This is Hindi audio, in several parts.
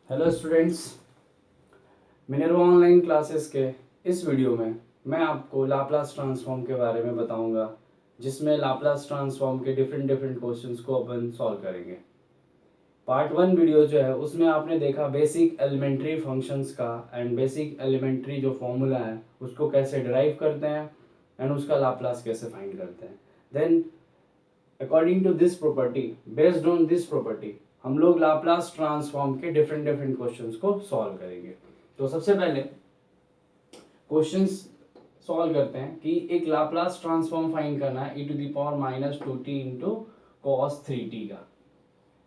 Hello students, Minerva online classes के इस वीडियो में मैं आपको लाप्लास ट्रांसफॉर्म के बारे में बताऊंगा, जिसमें लाप्लास ट्रांसफॉर्म के डिफरेंट डिफरेंट क्वेश्चंस को अपन सॉल्व करेंगे। पार्ट 1 वीडियो जो है उसमें आपने देखा बेसिक एलिमेंट्री फंक्शंस का एंड बेसिक एलिमेंट्री जो फॉर्मूला है उसको कैसे डिराइव करते हैं एंड उसका लाप्लास कैसे फाइंड करते हैं। Then according to this property, based on this property, हम लोग लाप्लास ट्रांसफॉर्म के डिफरेंट डिफरेंट क्वेश्चंस को सॉल्व करेंगे। तो सबसे पहले क्वेश्चंस सॉल्व करते हैं कि एक लाप्लास ट्रांसफॉर्म फाइंड करना है e to the power minus 2t into cos 3t का।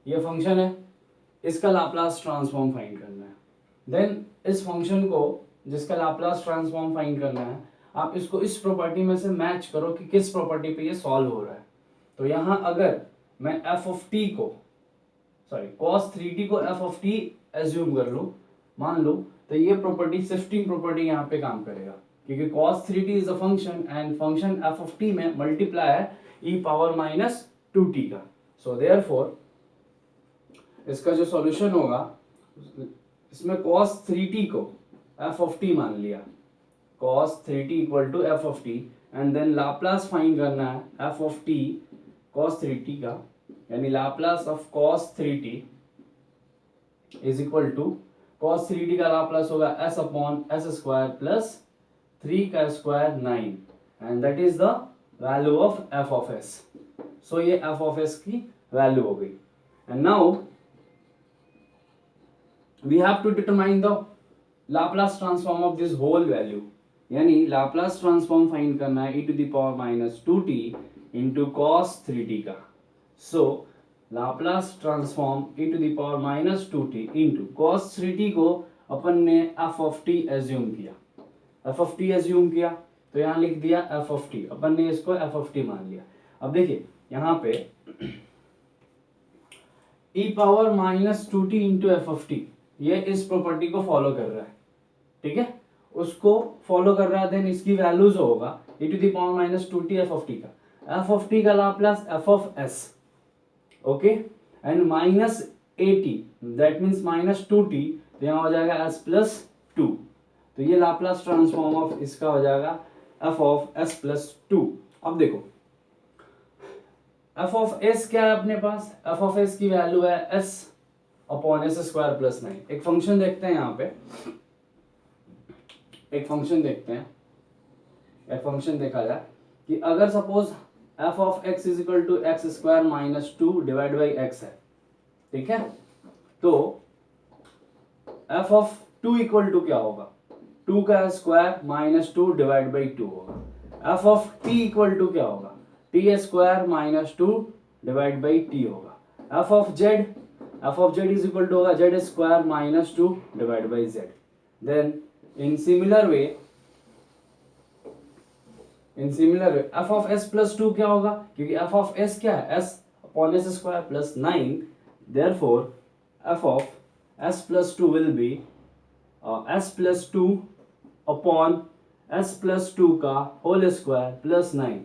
ये फंक्शन है, इसका लाप्लास ट्रांसफॉर्म फाइंड करना है। देन इस फंक्शन को जिसका लाप्लास ट्रांसफॉर्म फाइंड करना है, आप इसको इस प्रॉपर्टी में से मैच करो कि किस प्रॉपर्टी पे ये सॉल्व हो रहा है। तो यहाँ अगर मैं एफ ऑफ टी को कॉस 3t को एफ ऑफ टी एज्यूम कर लूँ, मान लो, तो ये प्रॉपर्टी शिफ्टिंग प्रॉपर्टी यहाँ पे काम करेगा, क्योंकि cos 3t is a function and function f of t में मल्टीप्लाई है e पावर माइनस 2t का। सो देयरफॉर इसका जो सॉल्यूशन होगा, इसमें cos 3t को f ऑफ t मान लिया, cos 3t equal to f of t, and then Laplace find करना है f of t cos 3t का, यानी Laplace of cos 3t is equal to cos 3t का लाप्लास होगा s upon s square plus 3 का square 9, and that is the value of f of s। So ये f ऑफ s की वैल्यू हो गई। And now we have to determine the Laplace transform of this whole value, यानी लाप्लास ट्रांसफॉर्म फाइंड करना है e to the power minus 2t into cos 3t का। So Laplace transform e to the power minus 2t into cos 3t को अपन ने f ऑफ t एज्यूम किया, f ऑफ t एज्यूम किया, तो यहाँ लिख दिया f ऑफ t, अपन ने इसको f ऑफ t मान लिया। अब देखिए यहाँ पे e power minus 2t into F of T, ये इस प्रॉपर्टी को फॉलो कर रहा है, ठीक है, उसको फॉलो कर रहा है। देन इसकी वैल्यूज होगा e to the power minus 2t f of t का, f ऑफ t का Laplace f of s, okay, and minus 80, that means minus 2t, तो यहाँ हो जाएगा s प्लस 2, तो ये लाप्लास ट्रांसफॉर्म ऑफ इसका हो जाएगा f ऑफ s प्लस 2। अब देखो f ऑफ s क्या है अपने पास, f ऑफ s की वैल्यू है s upon s square plus 9। एक फंक्शन देखते हैं यहाँ पे, एक फंक्शन देखते हैं, एक फंक्शन देखा जाए कि अगर suppose f of x is equal to x square minus 2 divide by x है, ठीक है, तो f ऑफ 2 इक्वल टू क्या होगा, 2 का स्क्वायर माइनस 2 डिवाइड बाई 2 होगा। f of t equal to क्या होगा, t square minus 2 divide by t होगा। f of z is equal to होगा z square minus 2 divide by z। Then in similar way f of s plus 2 क्या होगा, क्योंकि f ऑफ s क्या है, s upon s square plus 9, therefore f of s plus 2 will be s plus 2 upon s plus 2 का whole square plus 9,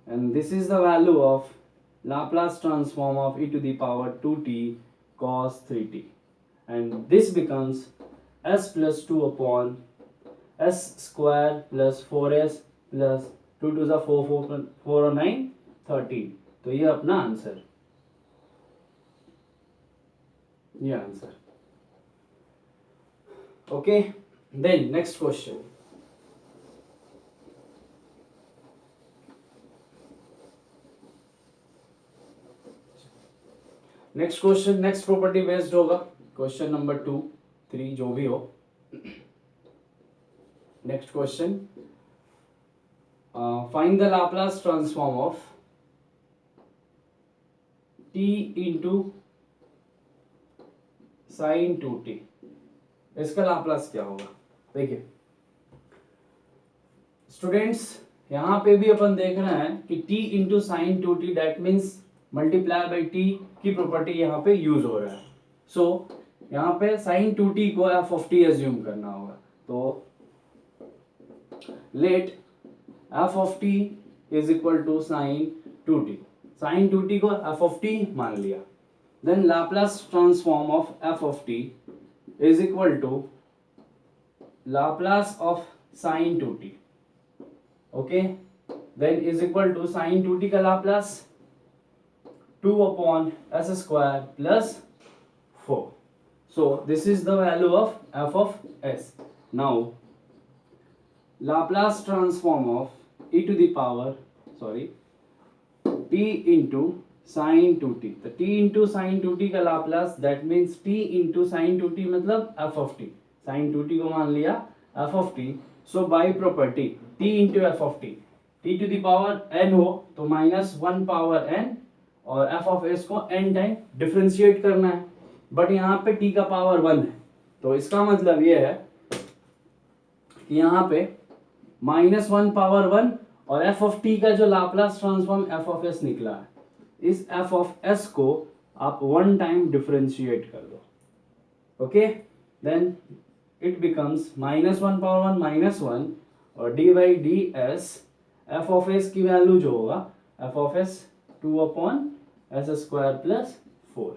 and this is the value of Laplace transform of e to the power 2t cos 3t, and this becomes s plus 2 upon s square plus 4s plus 2 to the 4 और 9 13। तो ये अपना आंसर, ये answer, okay. Then next question, next question next property based होगा, क्वेश्चन नंबर 2 3 जो भी हो। Next question, find the Laplace transform of t into sine 2t, इसका लाप्लास क्या होगा। देखिए स्टूडेंट्स, यहाँ पे भी अपन देख रहे हैं कि t into sine 2t that means multiply by t की प्रॉपर्टी यहाँ पे यूज हो रहा है। सो यहाँ पे साइन 2t को f ऑफ t एज्यूम करना होगा, तो let f of t is equal to sine 2t, sine 2t को f ऑफ t मान लिया, then Laplace transform of f of t is equal to Laplace of sine 2t. Okay, then is equal to sine 2t का Laplace 2 upon s square plus 4. So this is the value of f of s. Now Laplace transform of e to the power t into sin 2t. तो t into sin 2t का Laplace that means t into sin 2t मतलब f of t. sin 2t को मान लिया f of t. So by property t into f of t, t to the power n हो तो -1 पावर n और f of s को n टाइम डिफरेंशिएट करना है. बट यहाँ पे t का पावर 1 है, तो इसका मतलब ये है कि यहाँ पे -1 पावर 1 और f of t का जो Laplace transform f of s निकला है, इस f of s को आप 1 टाइम डिफरेंशिएट कर दो. Okay, then it becomes -1 power 1 -1 और d by d s f of s की वैल्यू जो होगा f of s 2 upon s square plus 4.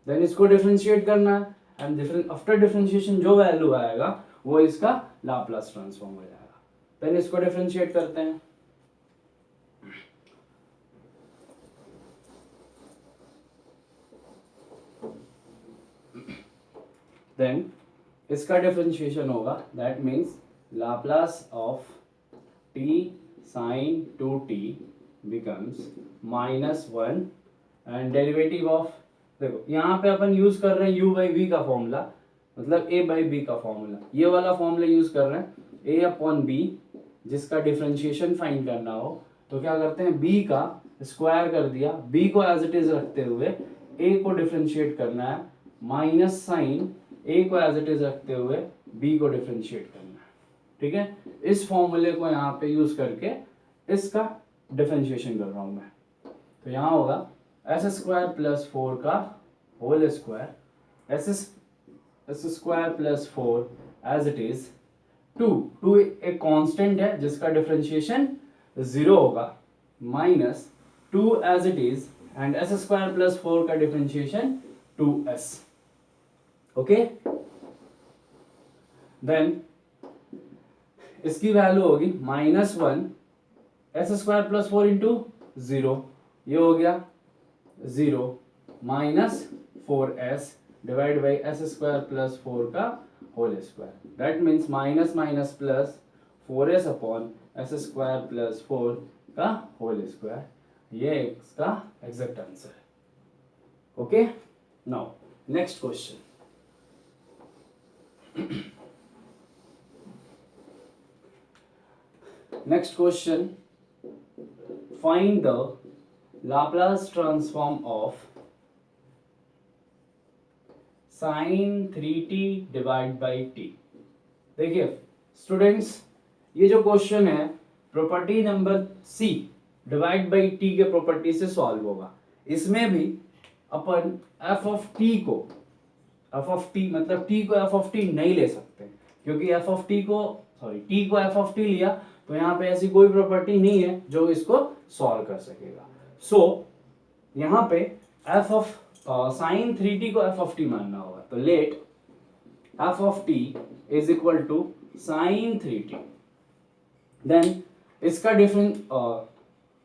Then इसको डिफरेंशिएट करना है एंड आफ्टर डिफरेंशिएशन जो वैल्यू आएगा वो इसका लाप्लास ट्रांसफॉर्म हो जाएगा. देन इसको डिफरेंशिएट करते हैं. देन इसका डिफरेंशिएशन होगा that means Laplace of t sin 2t becomes -1 and derivative of, देखो यहाँ पे अपन यूज कर रहे हैं u बाई वी का फॉर्मूला, मतलब a बाई बी का फॉर्मूला, ये वाला फॉर्मूला यूज कर रहे हैं a अपॉन बी. जिसका डिफरेंशिएशन फाइंड करना हो तो क्या करते हैं, b का स्क्वायर कर दिया, b को एज इट इज रखते हुए a को डिफरेंशिएट करना है, माइनस साइन a को एज इट इज रखते हुए b को डिफरेंशिएट करना है. ठीक है, इस फॉर्मूले को यहाँ पे यूज करके इसका डिफरेंशिएशन कर रहा हूँ मैं. तो यहाँ होगा एस स्क्वायर प्लस 4 का whole square, s square plus 4 as it is 2 एक कांस्टेंट है जिसका डिफरेंशिएशन 0 होगा, minus 2 as it is and s square plus 4 का डिफरेंशिएशन 2s. ओके, देन इसकी वैल्यू होगी -1 एस स्क्वायर प्लस 4 इंटू 0, ये हो गया 0 minus 4s divide by s square plus 4 का whole square. That means minus minus plus 4s upon s square plus 4 का होल स्क्वायर. ये इसका एग्जैक्ट आंसर है. Okay, now next question. Next question, find the Laplace transform of sin 3t divide by t. देखिए स्टूडेंट्स, ये जो क्वेश्चन है property number C divide by t के प्रॉपर्टी से सॉल्व होगा. इसमें भी अपन f ऑफ t को मतलब t को f ऑफ t नहीं ले सकते, क्योंकि f ऑफ t को t को f ऑफ t लिया तो यहाँ पे ऐसी कोई प्रॉपर्टी नहीं है जो इसको सॉल्व कर सकेगा. सो यहाँ पे f ऑफ साइन 3t को f ऑफ t मानना होगा. तो let f of t is equal to sine 3t. Then इसका different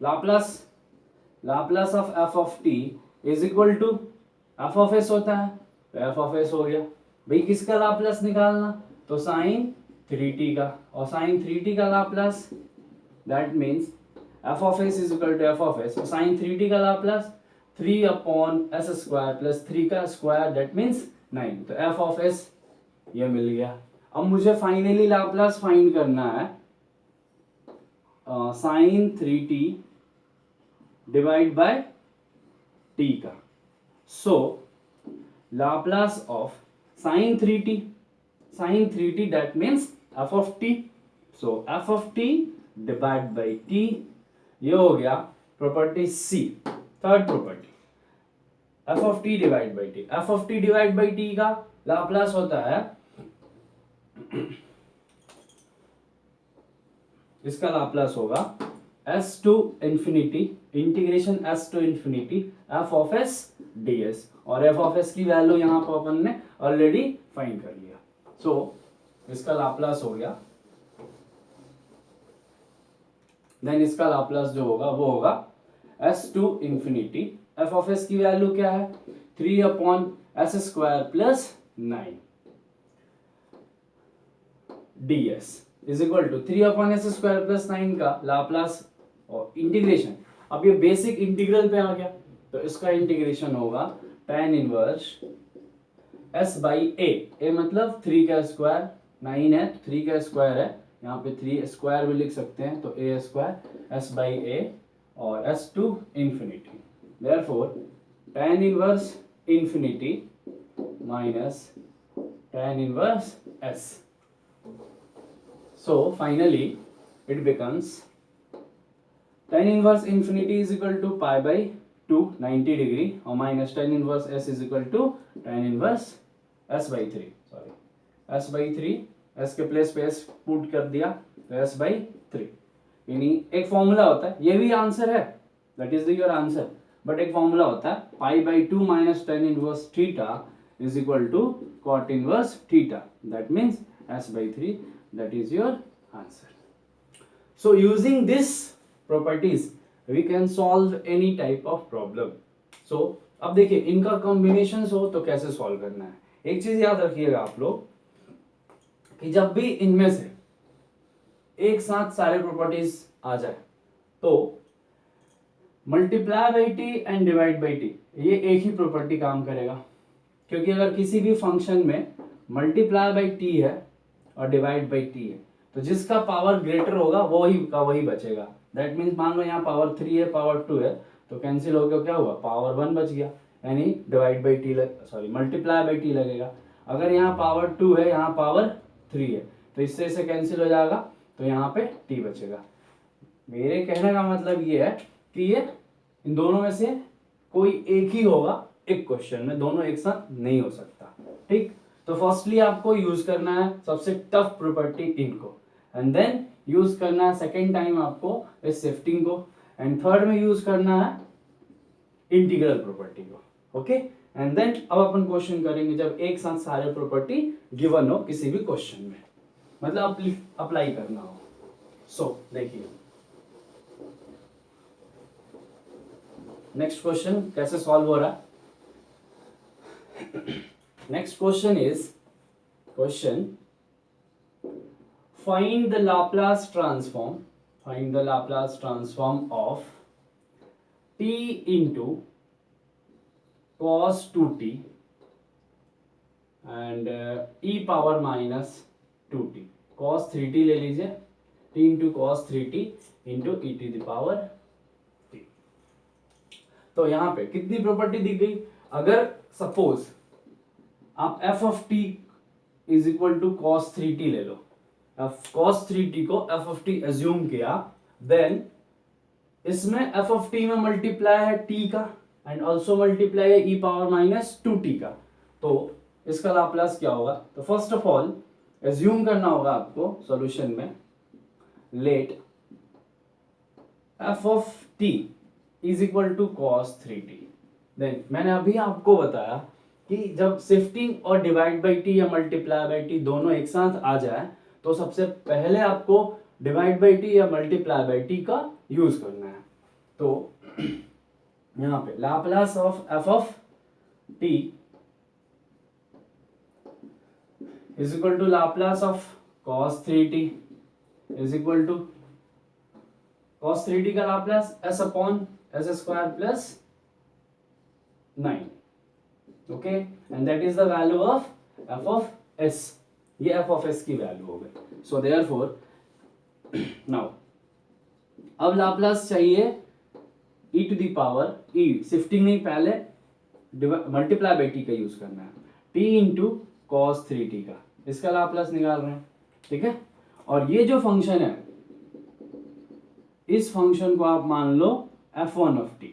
Laplace of f of t is equal to f of s होता है, तो f ऑफ s हो गया. भाई किसका लाप्लास निकालना, तो साइन 3t का, और साइन 3t का Laplace that means f of s is equal to f of s. Sine 3t का Laplace 3 upon s square plus 3 का स्क्वायर दैट मीन्स 9. तो f ऑफ s ये मिल गया. अब मुझे फाइनली लाप्लास फाइंड करना है sign 3t divide by t का. So Laplace of sine 3t that means f of t. So f of t divide by t, ये हो गया property C, third property f of t divide by t. f of t divide by t का लाप्लास होता है, इसका लाप्लास होगा s to infinity integration s to infinity f of s ds, और एफ ऑफ एस की वैल्यू यहाँ पर अपन ने ऑलरेडी फाइंड कर लिया। सो इसका लाप्लास हो गया, देन इसका लाप्लास जो होगा वो होगा s to infinity, f of s की वैल्यू क्या है 3 upon s square plus 9 ds is equal to 3 upon s square plus 9 का लाप्लास और इंटीग्रेशन। अब ये बेसिक इंटीग्रल पे आ गया, तो इसका इंटीग्रेशन होगा tan इनवर्स s बाई ए मतलब 3 का स्क्वायर, 9 है 3 का स्क्वायर है, यहाँ पे 3 स्क्वायर भी लिख सकते हैं, तो a square s by a और s to infinity, therefore tan inverse infinity minus tan inverse s। So finally it becomes tan inverse infinity is equal to pi by 2 90 degree और minus tan inverse s is equal to tan inverse s by 3, sorry s by 3, s के प्लेस पे s पुट कर दिया तो s by 3, यानी एक फॉर्मूला होता है, ये भी आंसर है, that is your answer, but एक फॉर्मूला होता है pi by 2 minus tan inverse theta is equal to cot inverse theta, that means s by 3, that is your answer. So using this properties we can solve any type of problem. So अब देखिए इनका combinations हो तो कैसे solve करना है। एक चीज याद रखिएगा आप लोग कि जब भी इनमें से एक साथ सारे properties आ जाए तो multiply by t and divide by t ये एक ही property काम करेगा, क्योंकि अगर किसी भी फंक्शन में multiply by t है और डिवाइड बाई टी है तो जिसका पावर ग्रेटर होगा वही का वही बचेगा, दैट मीन्स मान लो यहाँ पावर 3 है पावर 2 है तो कैंसिल हो गया, क्या हुआ पावर 1 बच गया, यानी divide by T sorry multiply by T लगेगा। अगर यहाँ पावर 2 है यहाँ पावर 3 है तो इससे इसे कैंसिल हो जाएगा तो यहाँ पे टी बचेगा। मेरे कहने का मतलब ये है कि ये इन दोनों में से कोई एक ही होगा एक क्वेश्चन में, दोनों एक साथ नहीं हो सकता, ठीक। तो फर्स्टली आपको यूज करना है सबसे टफ प्रॉपर्टी इनको, एंड देन यूज करना है सेकेंड टाइम आपको इस शिफ्टिंग को, एंड थर्ड में यूज करना है इंटीग्रल प्रॉपर्टी को, ओके। एंड देन अब अपन क्वेश्चन करेंगे जब एक साथ सारे प्रॉपर्टी गिवन हो किसी भी क्वेश्चन में, मतलब अप्लाई करना हो। सो देखिए नेक्स्ट क्वेश्चन कैसे सॉल्व हो रहा है। Next question is find the Laplace transform of t into cos 2t and e power minus 2t, cos 3t ले लीजिए, t into cos 3t into e to the power t। तो यहाँ पे कितनी प्रॉपर्टी दी गई, अगर सपोज आप f of t is equal to cos 3t ले लो, cos 3t को f ऑफ t एज्यूम किया, देन इसमें f ऑफ t में मल्टीप्लाई है t का एंड ऑल्सो मल्टीप्लाई है e पावर माइनस 2t का, तो इसका लाप्लास क्या होगा। तो फर्स्ट ऑफ ऑल एज्यूम करना होगा आपको सॉल्यूशन में, let f of t is equal to cos 3t। Then मैंने अभी आपको बताया कि जब शिफ्टिंग और डिवाइड बाई टी या मल्टीप्लाई बाई टी दोनों एक साथ आ जाए तो सबसे पहले आपको डिवाइड बाई टी या मल्टीप्लाई बाई टी का यूज करना है। तो यहाँ पे Laplace of f of t is equal to Laplace of cos 3t is equal to cos 3t का Laplace s upon s square plus 9, okay, and that is the value of f of s, ये f ऑफ s की वैल्यू हो गई। सो देयरफॉर नाउ अब लाप्लास चाहिए e to the power e, shifting नहीं पहले मल्टीप्लाई बाई t का यूज करना है, t इंटू cos 3t का, इसका लाप्लास निकाल रहे हैं, ठीक है। और ये जो फंक्शन है इस फंक्शन को आप मान लो f1 ऑफ t,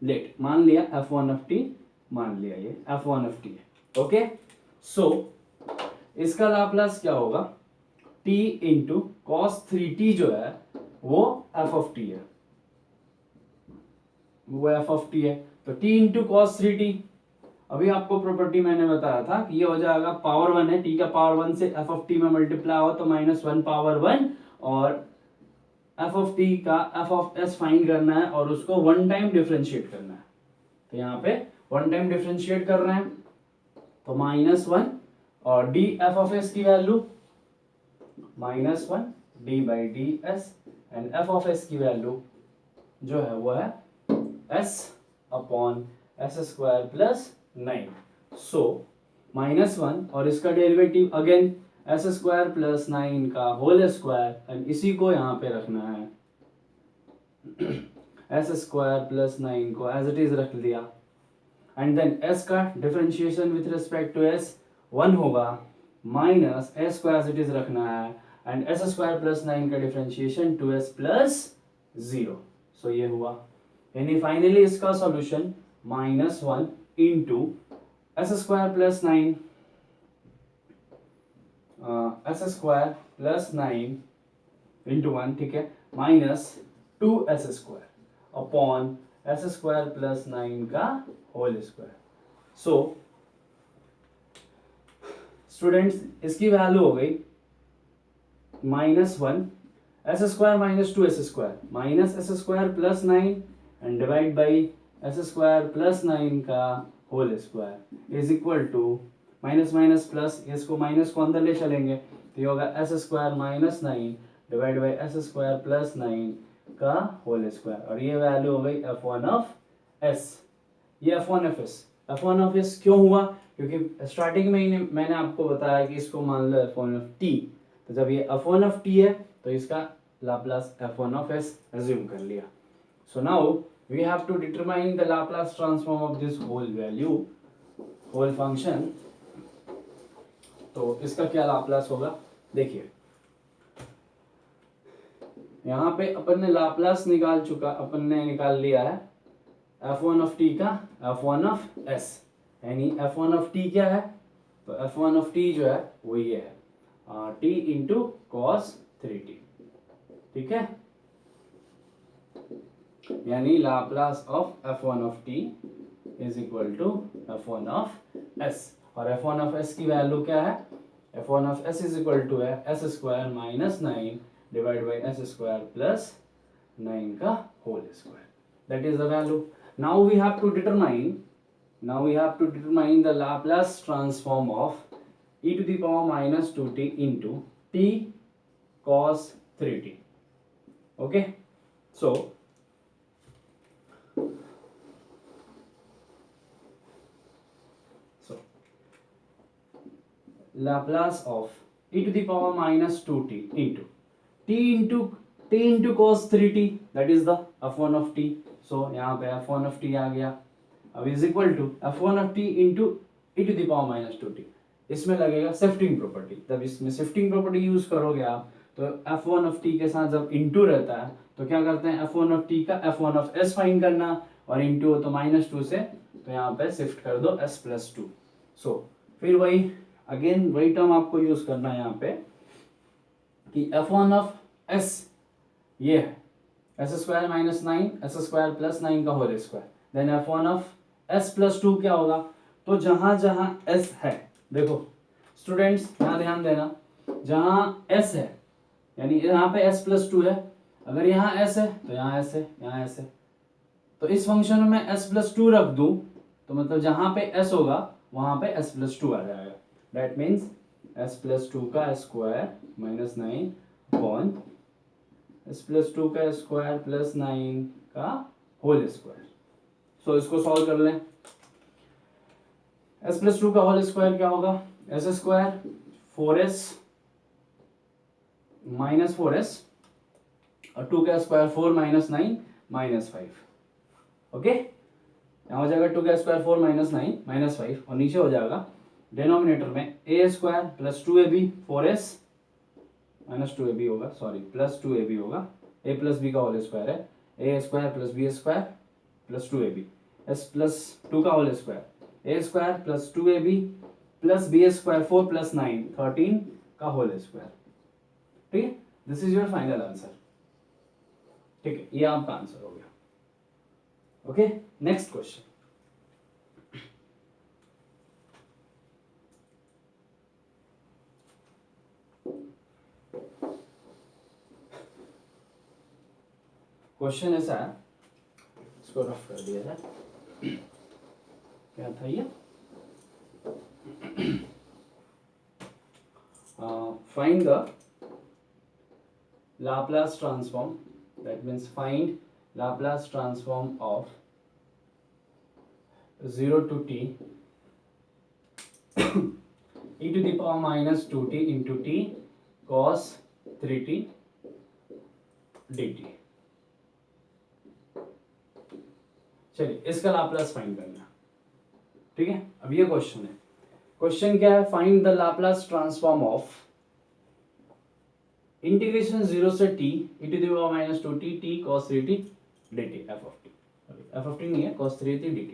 लेट मान लिया f1 ऑफ t, मान लिया ये f1 ऑफ t है, ओके। सो इसका लाप्लास क्या होगा, t इंटू cos 3t जो है वो f ऑफ t है, वो f ऑफ t है, तो t इंटू कॉस 3t, अभी आपको प्रॉपर्टी मैंने बताया था कि ये हो जाएगा पावर 1 है, t का पावर 1 से f ऑफ t में मल्टीप्लाई हो तो -1 पावर 1, और f ऑफ t का f ऑफ s फाइंड करना है और उसको वन टाइम डिफरेंशिएट करना है। तो यहाँ पे वन टाइम डिफरेंशिएट कर रहे हैं तो -1 और d f ऑफ s की value -1 d by d S, and f of s की वैल्यू जो है वो है s upon s square plus 9। सो -1 और इसका derivative again S square plus 9 का होल स्क्वायर, एंड इसी को यहाँ पे रखना है एस स्क्वायर प्लस 9 को एज इट इज रख दिया, एंड देन s का differentiation with respect to s 1 होगा, माइनस s को एज इट इज रखना है, एंड एस स्क्वायर प्लस 9 का डिफरेंशिएशन 2s प्लस 0। सो ये हुआ, यानी फाइनली इसका solution -1 into s square plus 9 s square plus 9 into 1, ठीक है, minus 2s square upon s square plus 9 का होल स्क्वायर। सो स्टूडेंट्स इसकी वैल्यू हो गई -1 s square minus 2s square minus s square plus 9 and divide by s square plus 9 का whole square is equal to minus minus plus, इसको माइनस को अंदर ले चलेंगे तो ये होगा s square minus 9 divide by s square plus 9 का होल स्क्वायर, और ये वैल्यू हो गई f1 ऑफ s। ये f1 of s, f1 of s क्यों हुआ? क्योंकि स्टार्टिंग में ही मैंने आपको बताया कि इसको मान लो f1 ऑफ t, तो जब ये f1 ऑफ t है तो इसका Laplace f1 of s assume कर लिया। So now we have to determine the Laplace transform of this whole value, whole function. तो इसका क्या लाप्लास होगा? देखिए यहाँ पे अपन ने लाप्लास अपन ने निकाल लिया है f1 ऑफ t का f1 ऑफ s, यानी f1 ऑफ t क्या है? तो f1 ऑफ t जो है वो ये है t इंटू कॉस 3t, ठीक है, यानी Laplace of f1 of t is equal to f1 of s, और f1 ऑफ s की वैल्यू क्या है? f1 of s is equal to है s square minus 9 divide by s square plus 9 का whole square, that is the value. Now we have to determine the Laplace transform of e to the power minus 2t into t cos 3t. Okay, so Laplace of e to the power minus 2t into t into cos 3t, that is the f1 of t. So यहाँ पे f1 of t आ गया, अब is equal to f1 of t into e to the power minus 2t। इसमें लगेगा शिफ्टिंग प्रॉपर्टी, जब इसमें शिफ्टिंग प्रॉपर्टी यूज करोगे आप तो f1 of t के साथ जब इंटू रहता है तो क्या करते हैं f1 of t का f1 of s फाइंड करना, और इंटू हो तो -2 से, तो यहाँ पे शिफ्ट कर दो s प्लस 2। सो फिर वही टर्म आपको यूज करना है यहाँ पे कि f1 ऑफ s ये है s square minus 9 s square plus 9 का whole square, then f1 of s plus 2 क्या होगा? तो जहां जहां s है, देखो स्टूडेंट्स यहाँ ध्यान देना, जहां s है यानी यहाँ पे s प्लस 2 है, अगर यहाँ s है तो यहाँ s है, यहाँ s है, तो इस फंक्शन में s प्लस 2 रख दूं तो मतलब जहां पे s होगा वहां पे s प्लस 2 आ जाएगा, दैट मीन्स s प्लस 2 का square minus 9 upon s plus 2 का स्क्वायर प्लस 9 का होल स्क्वायर। सो इसको सॉल्व कर लें, s प्लस 2 का होल स्क्वायर क्या होगा? s square 4s minus 4s और 2 का स्क्वायर 4 माइनस 9 माइनस 5। ओके, यहाँ हो जाएगा 2 का स्क्वायर 4 माइनस 9 माइनस 5, और नीचे हो जाएगा डिनोमिनेटर में a square plus 2ab 4s minus 2ab होगा, सॉरी प्लस 2ab होगा, a प्लस b का होल स्क्वायर है a square plus b square plus 2ab, s plus 2 का whole square a square plus 2ab plus b square 4 plus 9 13 का होल स्क्वायर। ठीक है, this is your final answer. ठीक है, ये आपका आंसर हो गया। Okay, next question. क्वेश्चन ऐसा है, इसको रफ कर दिया जाए, क्या था ये, find the Laplace transform, that means find Laplace transform of 0 to t e to the power minus 2t into t cos 3t dt। चलिए इसका लाप्लास फाइंड करना, ठीक है। अब ये क्वेश्चन है, क्वेश्चन क्या है, find the Laplace transform of integration 0 से t e to the power minus 2t t cos 3t dt f of t नहीं है, cos 3t dt,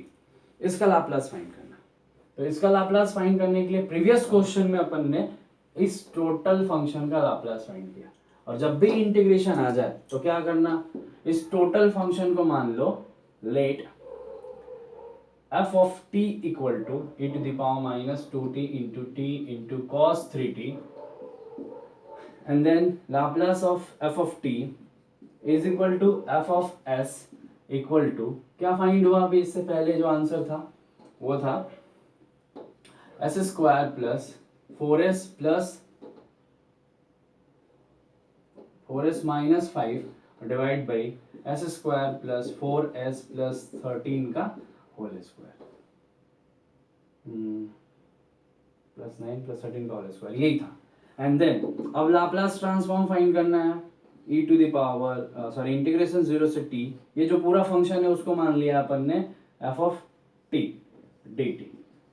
इसका लाप्लास फाइंड करना। तो इसका लाप्लास फाइंड करने के लिए प्रीवियस क्वेश्चन में अपन ने इस टोटल फंक्शन का लाप्लास फाइंड किया, और जब भी इंटीग्रेशन आ जाए तो क्या करना, इस टोटल फंक्शन को मान लो late f of t equal to e to the power minus 2t into t into cos 3t, and then Laplace of f of t is equal to f of s equal to, क्या फाइंड हुआ अभी इससे पहले जो आंसर था वो था s square plus 4s minus 5 divide by s square plus 4s plus 13 का होल स्क्वायर प्लस 9 प्लस 13 का होल स्क्वायर, यही था। एंड देन अब लाप्लास ट्रांसफॉर्म फाइंड करना है, e to the power sorry integration 0 से t, ये जो पूरा फंक्शन है उसको मान लिया अपन ने f of t dt।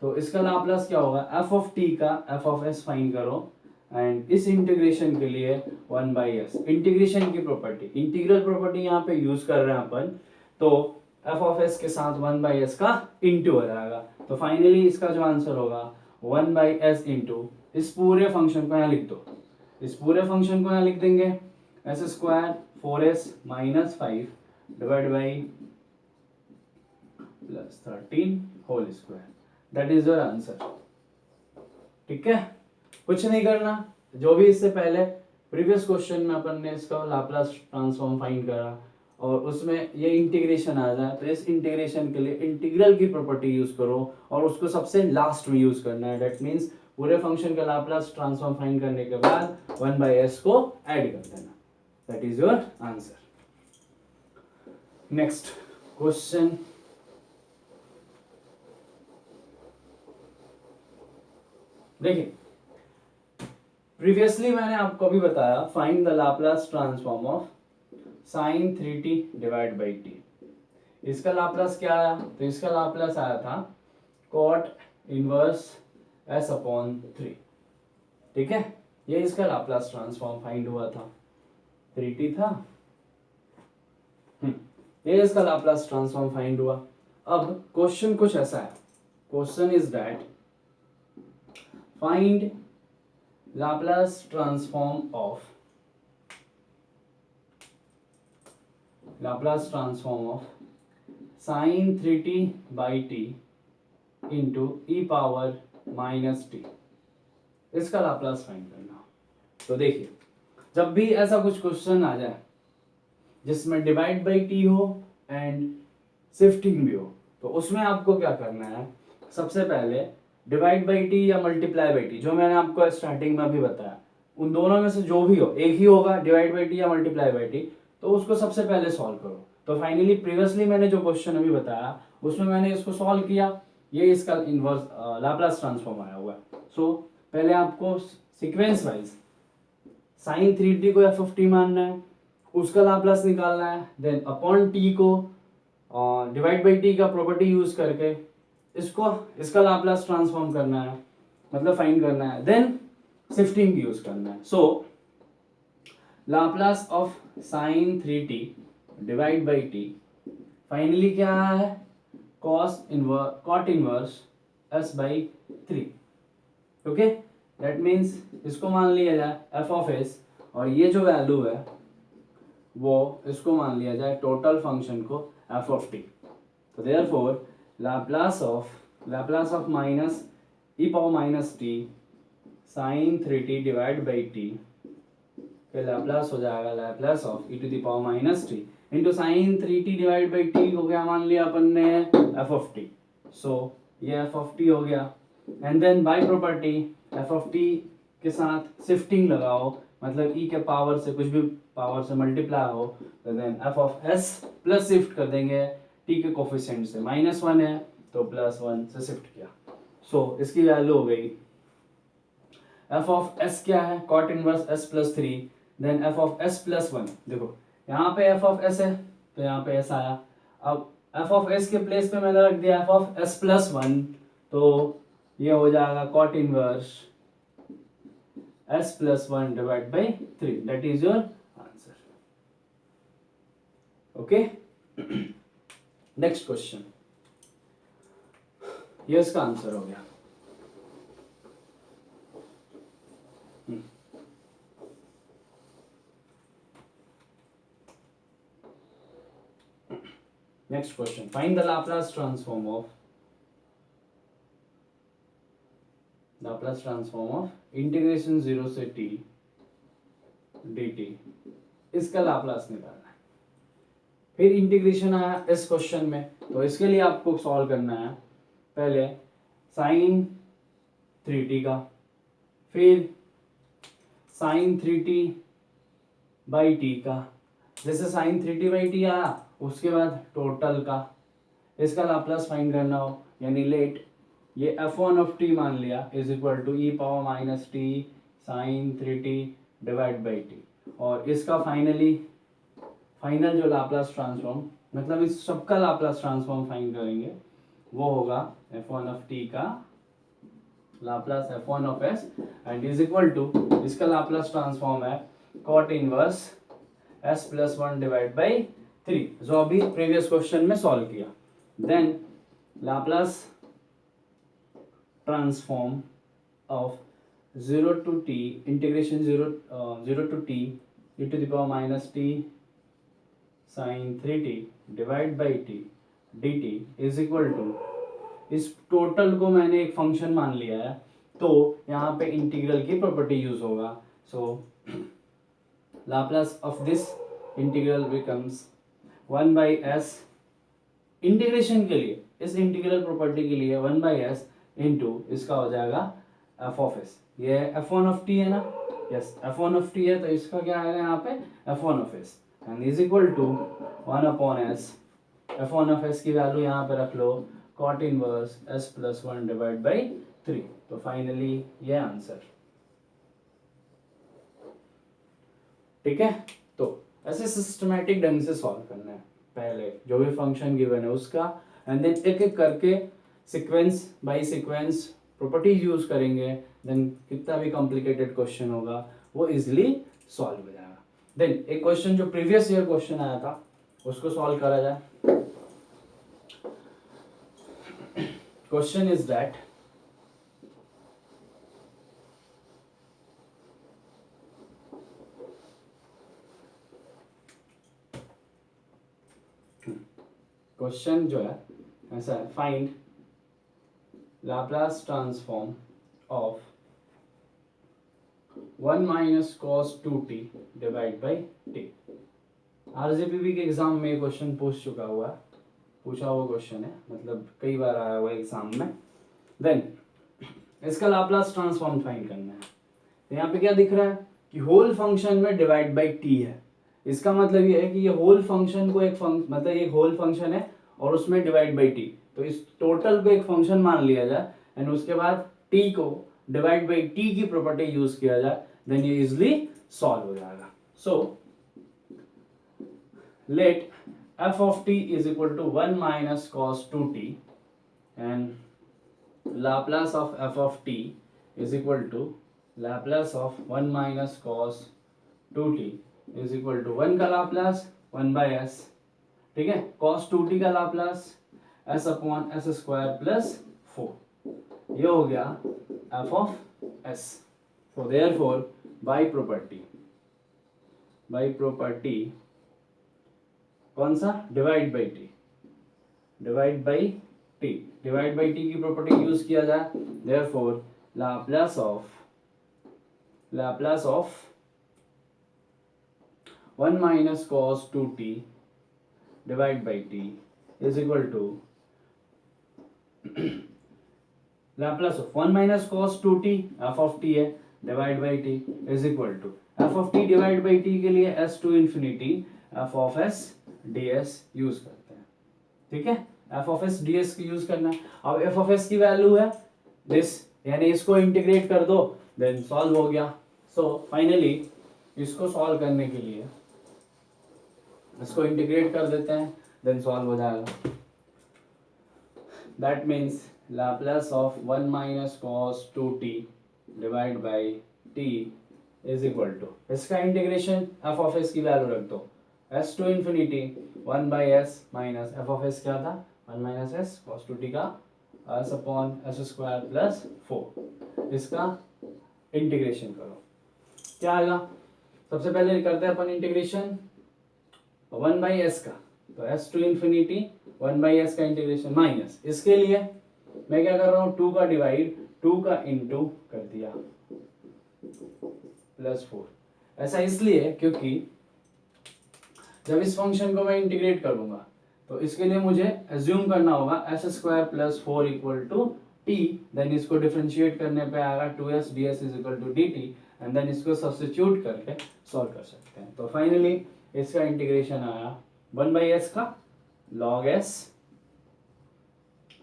तो इसका लाप्लास क्या होगा, f of t का f of s फाइंड करो, एंड इस इंटीग्रेशन के लिए 1/s, इंटीग्रेशन की प्रॉपर्टी, इंटीग्रल प्रॉपर्टी यहाँ पे यूज कर रहे हैं अपन, तो f of s के साथ 1/s का इंटू हो जाएगा। तो फाइनली इसका जो आंसर होगा 1/s इंटू, इस पूरे फंक्शन को यहाँ लिख दो, इस पूरे फंक्शन को यहाँ लिख देंगे s square 4s minus 5 divide by plus 13 whole square, that is your answer. ठीक है, कुछ नहीं करना, जो भी इससे पहले प्रीवियस क्वेश्चन में अपन ने इसका लाप्लास ट्रांसफॉर्म फाइंड करा और उसमें ये इंटीग्रेशन आ जाए, तो इस इंटीग्रेशन के लिए इंटीग्रल की प्रॉपर्टी यूज करो और उसको सबसे लास्ट में यूज करना है। दैट मींस पूरे फंक्शन का लाप्लास ट्रांसफॉर्म फाइंड करने के बाद 1/s को ऐड कर देना, that is your answer. Next question, देखिए प्रीवियसली मैंने आपको भी बताया find the Laplace transform of sin 3t divide by t, इसका लाप्लास क्या आया, तो इसका लाप्लास आया था cot इनवर्स s अपॉन 3। ठीक है, ये इसका लाप्लास ट्रांसफॉर्म फाइंड हुआ था, 3t था, ये इसका लाप्लास ट्रांसफॉर्म फाइंड हुआ। अब क्वेश्चन कुछ ऐसा है, question is that find Laplace transform of Laplace transform of sin 3t by t into e power minus t, इसका लाप्लास फाइंड करना। तो देखिए जब भी ऐसा कुछ क्वेश्चन आ जाए जिसमें डिवाइड बाई टी हो एंड शिफ्टिंग भी हो, तो उसमें आपको क्या करना है, सबसे पहले डिवाइड बाई टी या मल्टीप्लाई बाई टी, जो मैंने आपको स्टार्टिंग में अभी बताया, उन दोनों में से जो भी हो, एक ही होगा, डिवाइड बाई टी या मल्टीप्लाई बाई टी, तो उसको सबसे पहले सॉल्व करो। तो फाइनली प्रीवियसली मैंने जो क्वेश्चन अभी बताया उसमें मैंने इसको सॉल्व किया, ये इसका इनवर्स लाप्लास ट्रांसफॉर्म आया हुआ है। सो पहले आपको सीक्वेंस वाइज sin 3t को f of t मानना है, उसका लाप्लास निकालना है, देन अपॉन t को डिवाइड बाई t का प्रॉपर्टी यूज करके इसको इसका लाप्लास ट्रांसफॉर्म करना है, मतलब फाइंड करना है, देन शिफ्टिंग यूज करना है। So Laplace of sin 3t divide by t finally क्या है, cot inverse s by 3। Okay, that means इसको मान लिया जाए f ऑफ s, और ये जो वैल्यू है वो इसको मान लिया जाए टोटल फंक्शन को f ऑफ t। तो therefore Laplace of minus e power minus t sin 3t divide by t, फिर लाप्लास हो जाएगा Laplace of e to the power minus t into sine 3t divide by t हो गया, मान लिया अपन ने एफ ऑफ टी, सो ये एफ ऑफ टी हो गया। And then by property f of t के साथ शिफ्टिंग लगाओ, मतलब ई के पावर से कुछ भी पावर से मल्टीप्लाई हो, तो then f of s plus shift कर देंगे टी के कोफिशिएंट से, -1 है तो +1 से शिफ्ट किया, सो इसकी वैल्यू हो गई एफ ऑफ एस क्या है, cot inverse s plus 3, then f of s plus 1, देखो यहाँ पे एफ ऑफ एस है तो यहाँ पे एस आया, अब एफ ऑफ एस के प्लेस पे मैंने रख दिया एफ ऑफ एस प्लस 1, तो ये हो जाएगा cot inverse s plus 1 divide by 3, that is your answer. Okay, next question, ये इसका आंसर हो गया। Next question. Find the Laplace transform of integration 0 से t dt, इसका लाप्लास निकालना है। फिर इंटीग्रेशन आया इस क्वेश्चन में, तो इसके लिए आपको सॉल्व करना है पहले साइन 3t का, फिर साइन 3t बाई टी का, जैसे साइन 3t बाई टी आया उसके बाद टोटल का, इसका लाप्लास फाइंड करना हो, यानी लेट ये f1 ऑफ t मान लिया is equal to e power minus t sine 3t divide by t, और इसका फाइनल जो लाप्लास ट्रांसफॉर्म, मतलब इस सबका लाप्लास ट्रांसफॉर्म फाइंड करेंगे, वो होगा f1 ऑफ t का Laplace f1 of s and is equal to इसका लाप्लास ट्रांसफॉर्म है cot inverse s plus 1 divide by 3, जो अभी प्रीवियस क्वेश्चन में सॉल्व किया। Then Laplace transform of 0 to t integration 0 to t e to the power minus t sine 3t divide by t dt is equal to, इस टोटल को मैंने एक फंक्शन मान लिया है तो यहाँ पे इंटीग्रल की प्रॉपर्टी यूज होगा, so Laplace of this integral becomes 1 by s, integration के लिए इस इंटीग्रल प्रॉपर्टी के लिए 1 बाई एस इंटू इसका हो जाएगा एफ ऑफ एस, ये f1 ऑफ टी है ना, यस f1 ऑफ टी है तो इसका क्या आएगा यहाँ पे f1 of s and is equal to 1 upon s, f1 of s की वैल्यू यहाँ पे रख लो cot inverse s plus 1 divide by 3, तो फाइनली ये आंसर। ठीक है, तो ऐसे सिस्टमैटिक ढंग से सॉल्व करना है, पहले जो भी फंक्शन गिवन है उसका, एंड देन एक एक करके sequence by sequence properties use करेंगे, देन कितना भी कॉम्प्लिकेटेड क्वेश्चन होगा वो इजिली सॉल्व हो जाएगा। देन एक क्वेश्चन जो प्रीवियस ईयर क्वेश्चन आया था उसको सॉल्व करा जाए। क्वेश्चन इज दैट क्वेश्चन जो है ऐसा है, find Laplace transform of 1 minus cos 2t divide by t। आरजेपीबी के एग्जाम में क्वेश्चन पूछा हुआ क्वेश्चन है, मतलब कई बार आया हुआ एग्जाम में। देन इसका लाप्लास ट्रांसफॉर्म फाइंड करना है, तो यहाँ पे क्या दिख रहा है कि होल फंक्शन में डिवाइड बाई t है, इसका मतलब ये है कि ये होल फंक्शन को मतलब एक होल फंक्शन है और उसमें डिवाइड बाई टी, तो इस टोटल को एक फंक्शन मान लिया जाए एंड उसके बाद टी को डिवाइड बाई टी की प्रॉपर्टी यूज किया जाए, देन ये इजिली सॉल्व हो जाएगा। So let f of t is equal to 1 minus cos 2t and Laplace of f of t is equal to Laplace of 1 minus cos 2t is equal to 1 का लाप्लास 1 by s, ठीक है, cos 2t का Laplace s upon s square plus 4, ये हो गया f of s। so therefore by property कौन सा, डिवाइड बाई टी की प्रॉपर्टी यूज किया जाए, therefore Laplace of 1 minus cos 2t divide by t is equal to Laplace of 1 minus cos 2t f of t है divide by t is equal to f of t divide by t के लिए s to infinity f of s d s use करते हैं। ठीक है, f of s d s की यूज करना है। अब एफ ऑफ एस की वैल्यू है दिस, यानी इसको इंटीग्रेट कर दो देन सॉल्व हो गया। सो फाइनली इसको सॉल्व करने के लिए इसको इंटीग्रेट कर देते हैं देन सॉल्व हो जाएगा। That means Laplace of 1 minus cos 2t divide by t is equal to, इसका इंटीग्रेशन एफ ऑफ एस की वैल्यू रख दो s to infinity 1 by s minus f of s क्या था 1 माइनस एस cos 2t का s upon s square plus 4। इसका इंटीग्रेशन करो, क्या आएगा? सबसे पहले करते हैं अपन इंटीग्रेशन 1 बाई एस का, तो s to infinity 1 by s का इंटीग्रेशन माइनस, इसके लिए मैं क्या कर रहा हूं 2 का डिवाइड 2 का इंटू कर दिया प्लस 4। ऐसा इसलिए क्योंकि जब इस फंक्शन को मैं इंटीग्रेट करूंगा तो इसके लिए मुझे एज्यूम करना होगा s square plus 4 equal to t, then इसको डिफरेंशिएट करने पे आएगा 2s ds is equal to dt and then इसको सब्स्टिट्यूट करके सॉल्व कर सकते हैं। तो फाइनली इसका इंटीग्रेशन आया 1 बाई एस का log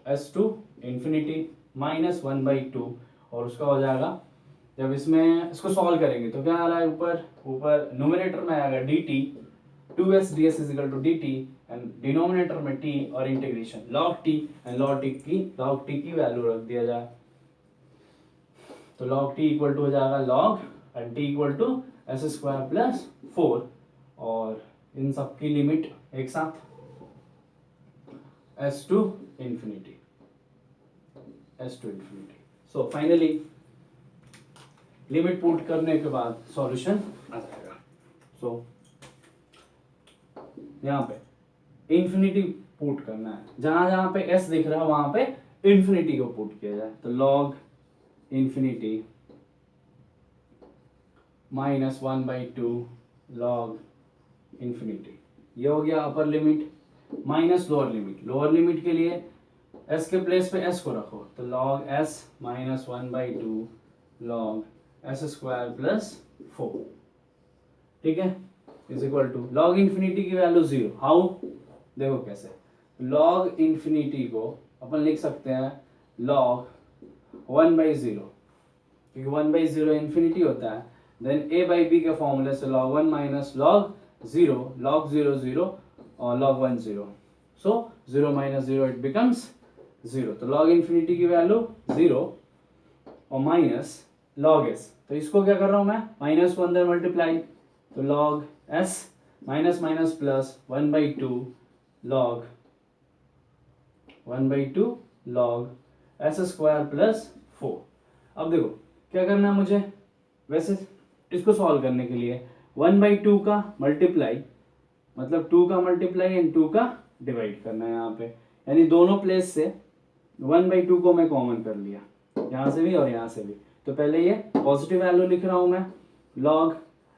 s to infinity minus 1 by 2 और उसका हो जाएगा, जब इसमें इसको सॉल्व करेंगे तो क्या आ रहा है ऊपर न्यूमरेटर में आएगा dt 2s ds is equal to dt and denominator में t और integration log t and log t की वैल्यू रख दिया जाए तो log t इक्वल टू हो जाएगा log and t equal to s square plus 4 और इन सब की लिमिट एक साथ s to infinity so finally limit put करने के बाद सॉल्यूशन आ जाएगा। सो यहाँ पे इंफिनिटी पुट करना है, जहां जहां पे s दिख रहा है वहां पे इंफिनिटी को पुट किया जाए तो log infinity minus 1 by 2 log infinity, ये हो गया upper limit minus lower limit के लिए s के प्लेस पे s को रखो तो log s minus 1 by 2 log s square plus 4, ठीक है, is equal to log infinity की वैल्यू 0। हाउ? देखो कैसे, log इंफिनिटी को अपन लिख सकते हैं log 1 बाई 0, क्योंकि 1 बाई 0 इंफिनिटी होता है, देन a बाई b के फॉर्मूले से log 1 माइनस log 0 0 और log 1 0, so 0 minus 0 it becomes 0, तो log इंफिनिटी की वैल्यू 0 और माइनस log s, तो इसको क्या कर रहा हूं मैं माइनस को अंदर मल्टीप्लाई तो log s minus minus plus 1 by 2 log 1 by 2 log s square plus 4। अब देखो क्या करना है मुझे, वैसे इसको सॉल्व करने के लिए 1 बाई 2 का मल्टीप्लाई मतलब 2 का मल्टीप्लाई एंड 2 का डिवाइड करना है यहाँ पे, यानी दोनों प्लेस से 1 बाई 2 को मैं कॉमन कर लिया यहाँ से भी और यहाँ से भी, तो पहले ये पॉजिटिव वैल्यू लिख रहा हूँ मैं log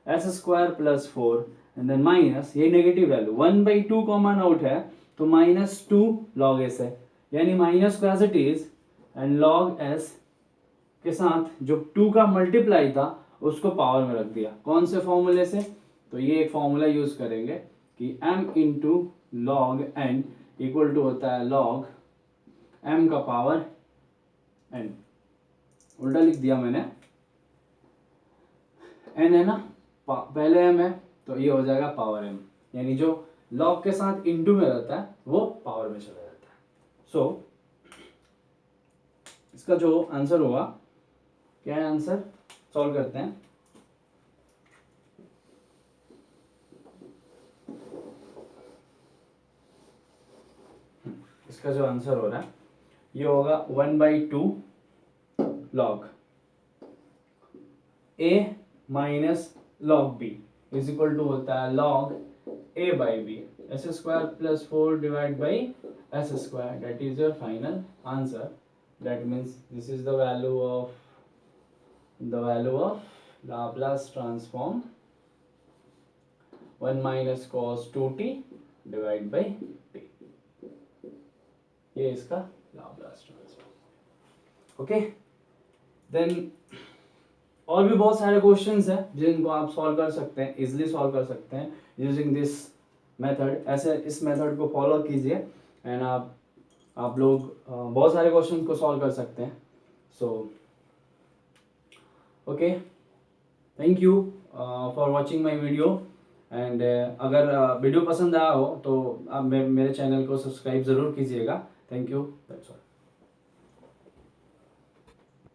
s square plus 4 and then minus ये negative value 1 by 2 common out है तो माइनस 2 log s है, यानी माइनस को as it is and log s के साथ जो 2 का मल्टीप्लाई था उसको पावर में रख दिया, कौन से फॉर्मूले से, तो ये एक फॉर्मूला यूज करेंगे कि m into log n equal to होता है log m का पावर n, उल्टा लिख दिया मैंने, n है ना पहले m है तो ये हो जाएगा पावर m, यानी जो log के साथ इंटू में रहता है वो पावर में चला जाता है। सो इसका जो आंसर होगा, क्या है आंसर, सॉल्व करते हैं। इसका जो आंसर हो रहा है ये होगा 1 by 2 log a minus log b is equal to होता है log a by b s square plus 4 divide by s square, that is your final answer. That means this is the value of Laplace transform 1 minus cos 2t divide by t, ये इसका लाप्लास ट्रांसफॉर्म। ओके, देन और भी बहुत सारे क्वेश्चंस हैं जिनको आप सॉल्व कर सकते हैं, इजिली सॉल्व कर सकते हैं यूजिंग दिस मेथड। ऐसे इस मेथड को फॉलो कीजिए एंड आप लोग बहुत सारे क्वेश्चंस को सॉल्व कर सकते हैं। So okay, thank you for watching my video. And अगर वीडियो पसंद आया हो तो आप मेरे चैनल को सब्सक्राइब ज़रूर कीजिएगा। Thank you, that's all.